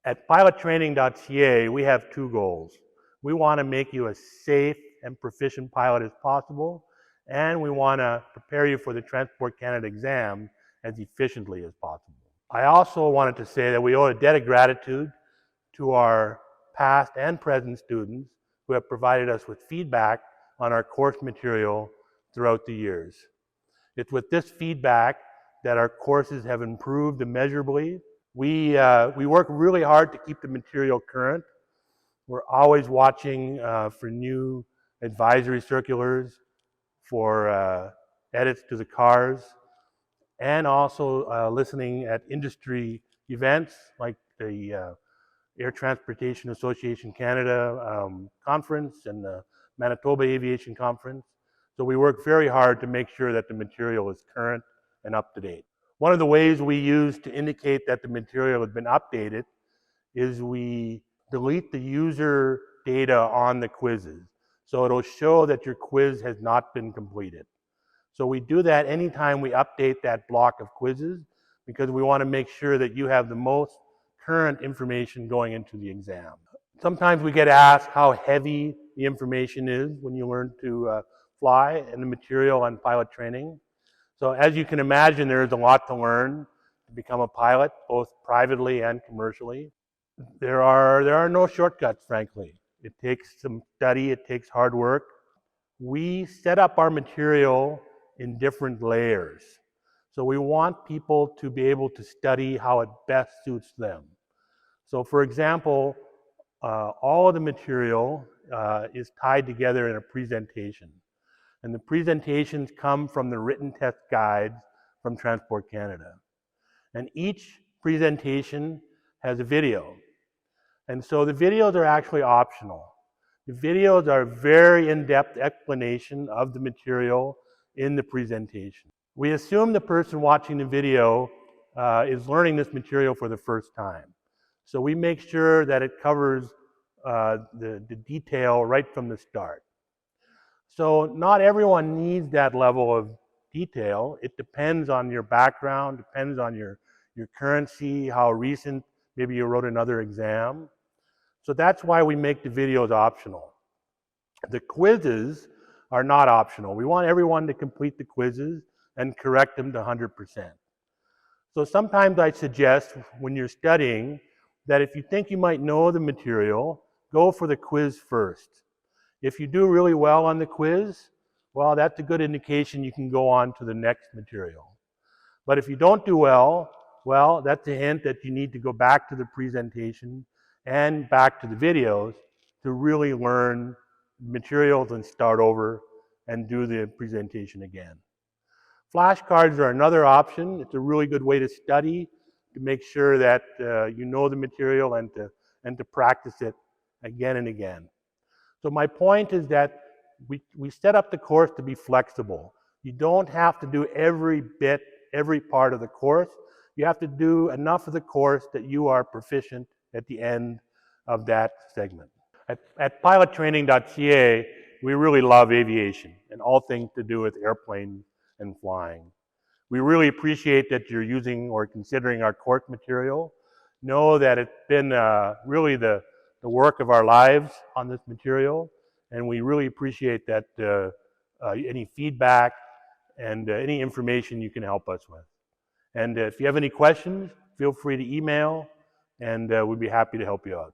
At Pilottraining.ca, we have two goals. We want to make you as safe and proficient pilot as possible, and we want to prepare you for the Transport Canada exam as efficiently as possible. I also wanted to say that we owe a debt of gratitude to our past and present students who have provided us with feedback on our course material throughout the years. It's with this feedback that our courses have improved immeasurably. We work really hard to keep the material current. We're always watching for new advisory circulars, for edits to the cars, and also listening at industry events like the Air Transportation Association Canada conference and the Manitoba Aviation Conference. So we work very hard to make sure that the material is current and up to date. One of the ways we use to indicate that the material has been updated is we delete the user data on the quizzes. So it'll show that your quiz has not been completed. So we do that anytime we update that block of quizzes because we want to make sure that you have the most current information going into the exam. Sometimes we get asked how heavy the information is when you learn to fly and the material on pilot training. So as you can imagine, there is a lot to learn to become a pilot, both privately and commercially. There are no shortcuts, frankly. It takes some study, it takes hard work. We set up our material in different layers. So we want people to be able to study how it best suits them. So for example, all of the material is tied together in a presentation. And the presentations come from the written test guides from Transport Canada. And each presentation has a video. And so the videos are actually optional. The videos are a very in-depth explanation of the material in the presentation. We assume the person watching the video is learning this material for the first time. So we make sure that it covers the detail right from the start. So not everyone needs that level of detail. It depends on your background, depends on your currency, how recent, maybe you wrote another exam. So that's why we make the videos optional. The quizzes are not optional. We want everyone to complete the quizzes and correct them to 100%. So sometimes I suggest when you're studying that if you think you might know the material, go for the quiz first. If you do really well on the quiz, well, that's a good indication you can go on to the next material. But if you don't do well, that's a hint that you need to go back to the presentation and back to the videos to really learn materials and start over and do the presentation again. Flashcards are another option. It's a really good way to study, to make sure that you know the material and to practice it again and again. So my point is that we set up the course to be flexible. You don't have to do every bit, every part of the course. You have to do enough of the course that you are proficient at the end of that segment. At Pilottraining.ca, we really love aviation and all things to do with airplanes and flying. We really appreciate that you're using or considering our course material. Know that it's been really the work of our lives on this material, and we really appreciate that any feedback and any information you can help us with. And if you have any questions, feel free to email, and we'd be happy to help you out.